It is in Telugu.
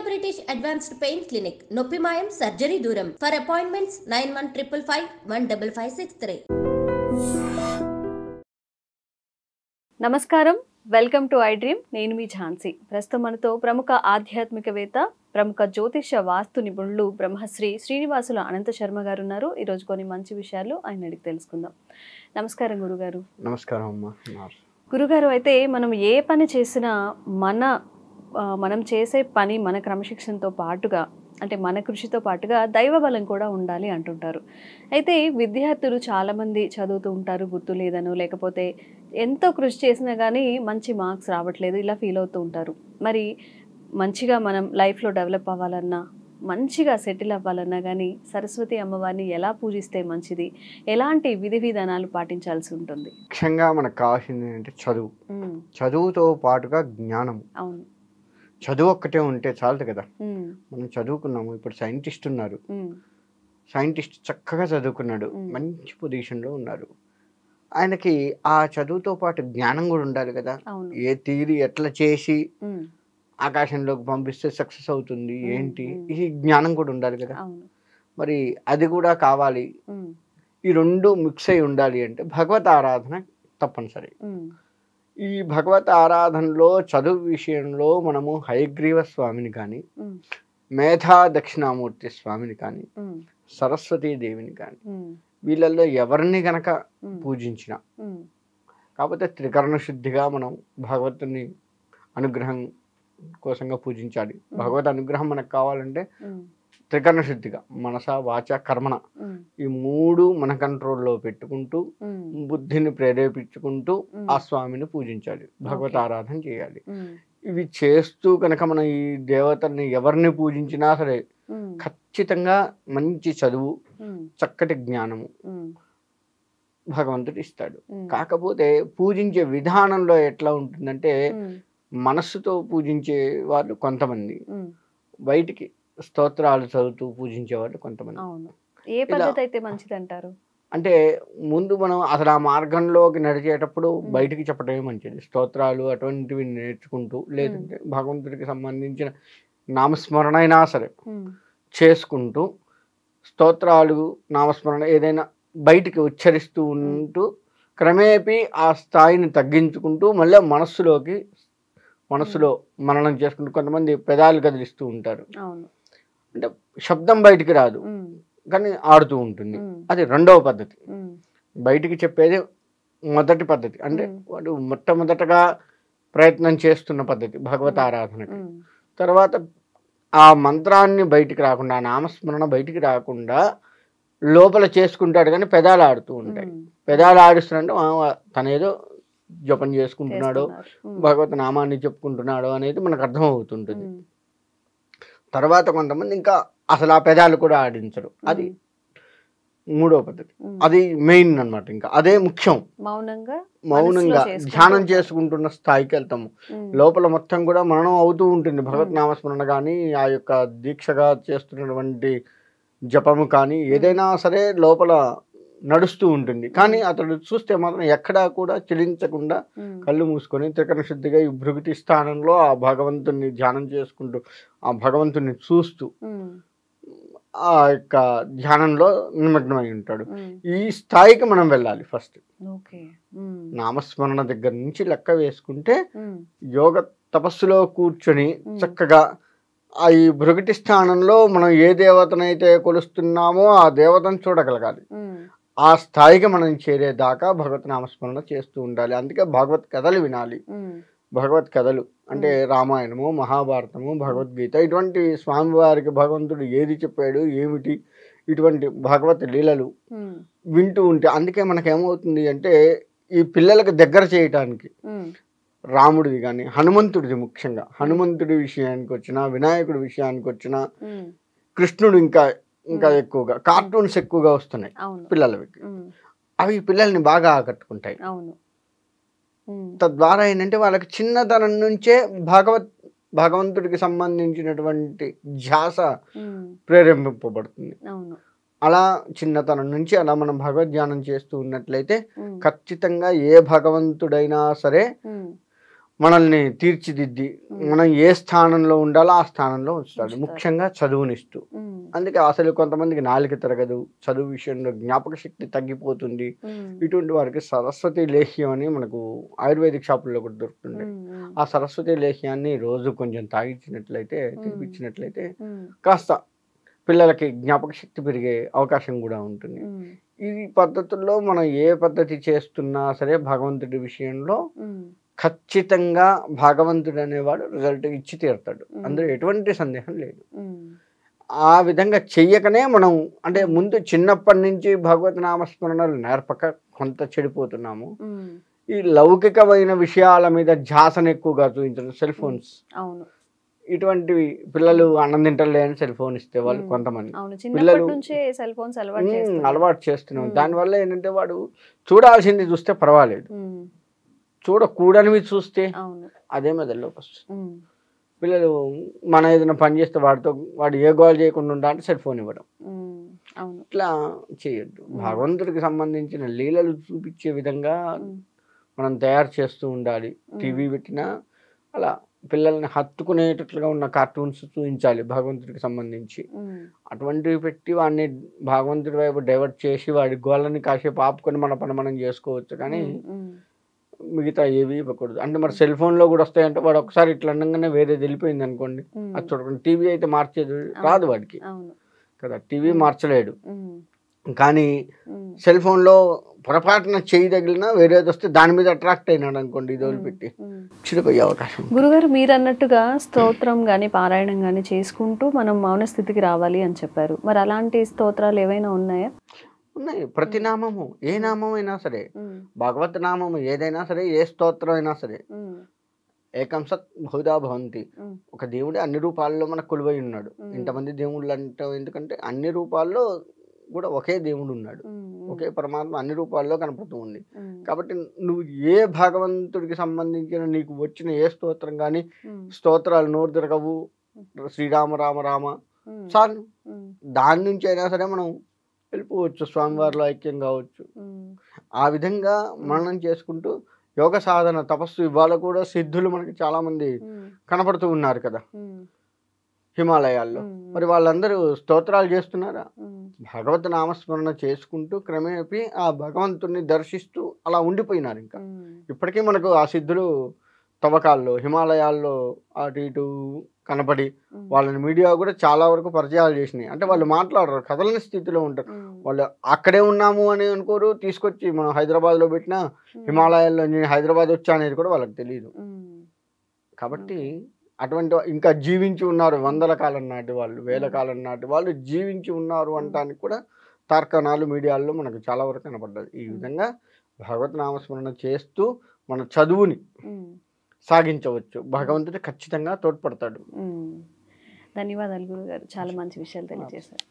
British Advanced Pain Clinic, Noppimayam Surgery Duram. For appointments 9155515563. నమస్కారం, వెల్కమ్ టు ఐ డ్రీమ్. నేను మీ ఝాన్సీ. ప్రస్తుతం మనతో ప్రముఖ ఆధ్యాత్మికవేత్త, ప్రముఖ జ్యోతిష వాస్తు నిపుణులు బ్రహ్మశ్రీ శ్రీనివాసుల అనంత శర్మ గారు ఉన్నారు. ఈరోజు కొన్ని మంచి విషయాలు ఆయన అడిగి తెలుసుకుందాం. నమస్కారం గురుగారు. నమస్కారం అమ్మా. గురుగారు, అయితే మనం ఏ పని చేసినా మనం చేసే పని మన క్రమశిక్షణతో పాటుగా, అంటే మన కృషితో పాటుగా దైవ బలం కూడా ఉండాలి అంటుంటారు. అయితే విద్యార్థులు చాలామంది చదువుతూ ఉంటారు, గుర్తు లేదనో లేకపోతే ఎంతో కృషి చేసినా కానీ మంచి మార్క్స్ రావట్లేదు, ఇలా ఫీల్ అవుతూ ఉంటారు. మరి మంచిగా మనం లైఫ్లో డెవలప్ అవ్వాలన్నా, మంచిగా సెటిల్ అవ్వాలన్నా కానీ సరస్వతి అమ్మవారిని ఎలా పూజిస్తే మంచిది, ఎలాంటి విధి విధానాలు పాటించాల్సి ఉంటుంది? ముఖ్యంగా మనకు కావాల్సింది ఏంటంటే చదువు. చదువుతో పాటుగా జ్ఞానం. అవును, చదువు ఒక్కటే ఉంటే చాలదు కదా. మనం చదువుకున్నాము, ఇప్పుడు సైంటిస్ట్ ఉన్నారు, సైంటిస్ట్ చక్కగా చదువుకున్నాడు, మంచి పొజిషన్లో ఉన్నారు. ఆయనకి ఆ చదువుతో పాటు జ్ఞానం కూడా ఉండాలి కదా. ఏ థియరీ ఎట్లా చేసి ఆకాశంలోకి పంపిస్తే సక్సెస్ అవుతుంది ఏంటి, ఈ జ్ఞానం కూడా ఉండాలి కదా. మరి అది కూడా కావాలి. ఈ రెండు మిక్స్ అయి ఉండాలి అంటే భగవత్ ఆరాధన తప్పనిసరి. ఈ భగవత్ ఆరాధనలో చదువు విషయంలో మనము హయగ్రీవ స్వామిని కానీ, మేధా దక్షిణామూర్తి స్వామిని కానీ, సరస్వతీదేవిని కానీ, వీళ్ళల్లో ఎవరిని గనక పూజించిన, కాకపోతే త్రికరణ శుద్ధిగా మనం భగవతుని అనుగ్రహం కోసంగా పూజించాలి. భగవత్ అనుగ్రహం మనకు కావాలంటే త్రికరణ శుద్ధిగా మనస వాచ కర్మణ ఈ మూడు మన కంట్రోల్లో పెట్టుకుంటూ బుద్ధిని ప్రేరేపించుకుంటూ ఆ స్వామిని పూజించాలి, భగవత్ ఆరాధన చేయాలి. ఇవి చేస్తూ కనుక మనం ఈ దేవతల్ని ఎవరిని పూజించినా సరే ఖచ్చితంగా మంచి చదువు, చక్కటి జ్ఞానము భగవంతుడు ఇస్తాడు. కాకపోతే పూజించే విధానంలో ఎట్లా ఉంటుందంటే, మనస్సుతో పూజించే వాళ్ళు కొంతమంది, బయటికి స్తోత్రాలు చదువుతూ పూజించే వాళ్ళు కొంతమంది. ఏ పద్ధతి అయితే మంచిది అంటారు? అంటే ముందు మనం అసలు ఆ మార్గంలోకి నడిచేటప్పుడు బయటికి చెప్పడమే మంచిది. స్తోత్రాలు అటువంటివి నేర్చుకుంటూ, లేదంటే భగవంతుడికి సంబంధించిన నామస్మరణ అయినా సరే చేసుకుంటూ, స్తోత్రాలు నామస్మరణ ఏదైనా బయటికి ఉచ్చరిస్తూ ఉంటూ క్రమేపీ ఆ స్థాయిని తగ్గించుకుంటూ మళ్ళీ మనస్సులో మననం చేసుకుంటూ, కొంతమంది పెదాలు కదిలిస్తూ ఉంటారు, అంటే శబ్దం బయటికి రాదు కానీ ఆడుతూ ఉంటుంది. అది రెండవ పద్ధతి. బయటికి చెప్పేది మొదటి పద్ధతి, అంటే వాడు మొట్టమొదటగా ప్రయత్నం చేస్తున్న పద్ధతి భగవత్ ఆరాధనకి. తర్వాత ఆ మంత్రాన్ని బయటికి రాకుండా, ఆ నామస్మరణ బయటికి రాకుండా లోపల చేసుకుంటాడు కానీ పెదాలు ఆడుతూ ఉంటాయి. పెదాలు ఆడిస్తున్నట్టు తనేదో జపం చేసుకుంటున్నాడో, భగవత్ నామాన్ని చెప్పుకుంటున్నాడో అనేది మనకు అర్థం అవుతుంటుంది. తర్వాత కొంతమంది ఇంకా అసలు ఆ పెదాలు కూడా ఆడించరు. అది మూడో పద్ధతి, అది మెయిన్ అన్నమాట. ఇంకా అదే ముఖ్యం. మౌనంగా ధ్యానం చేసుకుంటున్న స్థాయికి వెళ్తాము. లోపల మొత్తం కూడా మననం అవుతూ ఉంటుంది. భగవత్ నామస్మరణ కానీ, ఆ యొక్క దీక్షగా చేస్తున్నటువంటి జపము కానీ, ఏదైనా సరే లోపల నడుస్తూ ఉంటుంది. కానీ అతడు చూస్తే మాత్రం ఎక్కడా కూడా చెలించకుండా కళ్ళు మూసుకొని త్రికరణ శుద్ధిగా ఈ భృగుటి స్థానంలో ఆ భగవంతుని ధ్యానం చేసుకుంటూ, ఆ భగవంతుని చూస్తూ ఆ యొక్క ధ్యానంలో నిమగ్నమై ఉంటాడు. ఈ స్థాయికి మనం వెళ్ళాలి. ఫస్ట్ నామస్మరణ దగ్గర నుంచి లెక్క వేసుకుంటే యోగ తపస్సులో కూర్చొని చక్కగా ఆ ఈ భృగుటి స్థానంలో మనం ఏ దేవతనైతే కొలుస్తున్నామో ఆ దేవతను చూడగలగాలి. ఆ స్థాయికి మనం చేరేదాకా భగవత్ నామస్మరణ చేస్తూ ఉండాలి. అందుకే భగవత్ కథలు వినాలి. భగవత్ కథలు అంటే రామాయణము, మహాభారతము, భగవద్గీత, ఇటువంటి స్వామివారికి భగవంతుడు ఏది చెప్పాడు ఏమిటి, ఇటువంటి భగవత్ లీలలు వింటూ ఉంటే, అందుకే మనకేమవుతుంది అంటే ఈ పిల్లలకు దగ్గర చేయటానికి రాముడిది కానీ, హనుమంతుడిది, ముఖ్యంగా హనుమంతుడి విషయానికి వచ్చినా, వినాయకుడి విషయానికి వచ్చినా, కృష్ణుడు ఇంకా ఎక్కువగా కార్టూన్స్ ఎక్కువగా వస్తున్నాయి పిల్లలకి. అవి పిల్లల్ని బాగా ఆకట్టుకుంటాయి. తద్వారా ఏంటంటే వాళ్ళకి చిన్నతనం నుంచే భగవంతుడికి సంబంధించినటువంటి ధ్యాస ప్రేరేపింపబడుతుంది. అలా చిన్నతనం నుంచి అలా మనం భగవద్ధ్యానం చేస్తూ ఉన్నట్లయితే ఖచ్చితంగా ఏ భగవంతుడైనా సరే మనల్ని తీర్చిదిద్ది మనం ఏ స్థానంలో ఉండాలో ఆ స్థానంలో ఉంచుతాడు, ముఖ్యంగా చదువునిస్తూ. అందుకే అసలు కొంతమందికి నాలుక తిరగదు, చదువు విషయంలో జ్ఞాపక శక్తి తగ్గిపోతుంది, ఇటువంటి వారికి సరస్వతి లేహ్యం అని మనకు ఆయుర్వేదిక్ షాపుల్లో కూడా దొరుకుతుంది. ఆ సరస్వతి లేహ్యాన్ని రోజు కొంచెం తాగించినట్లయితే, తినిపించినట్లయితే కాస్త పిల్లలకి జ్ఞాపక శక్తి పెరిగే అవకాశం కూడా ఉంటుంది. ఈ పద్ధతుల్లో మనం ఏ పద్ధతి చేస్తున్నా సరే భగవంతుడి విషయంలో ఖచ్చితంగా భగవంతుడు అనేవాడు రిజల్ట్ ఇచ్చి తీరుతాడు, అందులో ఎటువంటి సందేహం లేదు. ఆ విధంగా చెయ్యకనే మనం అంటే ముందు చిన్నప్పటి నుంచి భగవత్ నామస్మరణలు నేర్పక కొంత చెడిపోతున్నాము. ఈ లౌకికమైన విషయాల మీద ధ్యాసను ఎక్కువగా చూపించడం, సెల్ ఫోన్స్, ఇటువంటివి పిల్లలు అన్నం తింటలే అని సెల్ ఫోన్ ఇస్తే వాళ్ళు కొంతమంది పిల్లలు అలవాటు చేస్తున్నాం. దానివల్ల ఏంటంటే వాడు చూడాల్సింది చూస్తే పర్వాలేదు, చూడకూడనివి చూస్తే అదే మెదడులోకి వస్తుంది. పిల్లలు మనం ఏదైనా పని చేస్తే వాడు ఏ గోల్ చేయకుండా ఉండాలంటే అంటే సెల్ ఫోన్ ఇవ్వడం, ఇట్లా చేయొద్దు. భగవంతుడికి సంబంధించిన లీలలు చూపించే విధంగా మనం తయారు చేస్తూ ఉండాలి. టీవీ పెట్టినా అలా పిల్లల్ని హత్తుకునేటట్లుగా ఉన్న కార్టూన్స్ చూపించాలి భగవంతుడికి సంబంధించి. అటువంటివి పెట్టి వాడిని భగవంతుడి వైపు డైవర్ట్ చేసి వాడి గోళ్ళని కాసేపు ఆపుకొని మన పని మనం చేసుకోవచ్చు, కానీ మిగతా ఏవి ఇవ్వకూడదు. అంటే మరి సెల్ ఫోన్లో కూడా వస్తాయంటే వాడు ఒకసారి ఇట్లా అనగానే వేరేది వెళ్ళిపోయింది అనుకోండి, అది చూడకుండా. టీవీ అయితే మార్చేది రాదు వాడికి కదా, టీవీ మార్చలేడు. కానీ సెల్ ఫోన్లో పొరపాటున చేయి తగిలినా వేరేది వస్తే దాని మీద అట్రాక్ట్ అయినాడు అనుకోండి, ఇది వదిలిపెట్టి చెడిపోయే అవకాశం. గురుగారు మీరు అన్నట్టుగా స్తోత్రం కానీ పారాయణం కానీ చేసుకుంటూ మనం మౌన స్థితికి రావాలి అని చెప్పారు. మరి అలాంటి స్తోత్రాలు ఏవైనా ఉన్నాయా? ఉన్నాయి. ప్రతి నామము, ఏ నామం అయినా సరే, భగవత్ నామము ఏదైనా సరే, ఏ స్తోత్రం అయినా సరే, ఏకం సత్ బహుధా భవంతి. ఒక దేవుడే అన్ని రూపాల్లో మనకు కొలువై ఉన్నాడు. ఇంతమంది దేవుళ్ళు అంటే ఎందుకంటే అన్ని రూపాల్లో కూడా ఒకే దేవుడు ఉన్నాడు, ఒకే పరమాత్మ అన్ని రూపాల్లో కనపడుతూ ఉంది. కాబట్టి నువ్వు ఏ భగవంతుడికి సంబంధించిన నీకు వచ్చిన ఏ స్తోత్రం కానీ, స్తోత్రాలు నోరు తిరగవు, శ్రీరామ రామ రామ చాలు, దాని నుంచి అయినా సరే మనం వెళ్ళిపోవచ్చు, స్వామివారిలో ఐక్యం కావచ్చు. ఆ విధంగా మననం చేసుకుంటూ యోగ సాధన, తపస్సు, ఇవాళ కూడా సిద్ధులు మనకి చాలా మంది కనపడుతూ ఉన్నారు కదా హిమాలయాల్లో. మరి వాళ్ళందరూ స్తోత్రాలు చేస్తున్నారా? భగవత్ నామస్మరణ చేసుకుంటూ క్రమేపీ ఆ భగవంతుడిని దర్శిస్తూ అలా ఉండిపోయినారు. ఇంకా ఇప్పటికీ మనకు ఆ సిద్ధులు తవ్వకాల్లో హిమాలయాల్లో అటు ఇటు కనపడి వాళ్ళని మీడియా కూడా చాలా వరకు పరిచయాలు చేసినాయి. అంటే వాళ్ళు మాట్లాడరు, కదలని స్థితిలో ఉంటారు. వాళ్ళు అక్కడే ఉన్నాము అని అనుకోరు, తీసుకొచ్చి మనం హైదరాబాద్లో పెట్టినా హిమాలయాల్లో నేను హైదరాబాద్ వచ్చా అనేది కూడా వాళ్ళకి తెలియదు. కాబట్టి అటువంటి ఇంకా జీవించి ఉన్నారు, వందల కాలం నాటి వాళ్ళు, వేల కాలం నాటి వాళ్ళు జీవించి ఉన్నారు అనడానికి కూడా తార్కాణాలు మీడియాల్లో మనకు చాలా వరకు కనపడ్డది. ఈ విధంగా భగవత్ నామస్మరణ చేస్తూ మన చదువుని సాగించవచ్చు, భగవంతుడు ఖచ్చితంగా తోడ్పడతాడు. ధన్యవాదాలు గురుగారు, చాలా మంచి విషయాలు తెలియజేశారు.